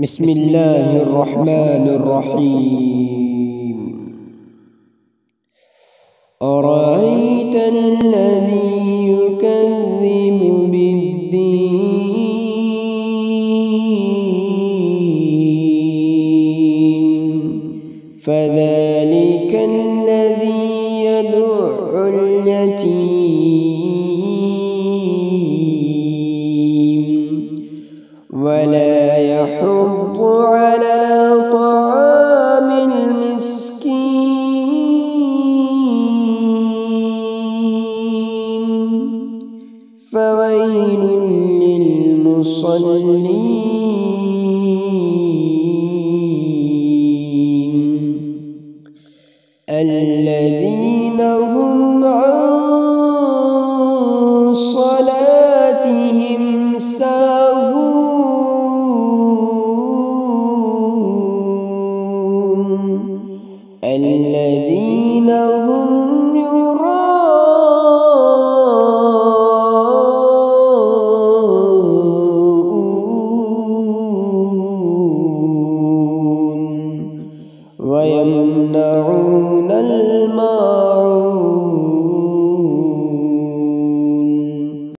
بسم الله الرحمن الرحيم. أرأيت الذي يكذب بالدين فذلك الذي يدع اليتيم ولا يحض على طعام المسكين فويل للمصلين الذين هم عن صلاتهم ساهون الذين هم يراءون ويمنعون الماعون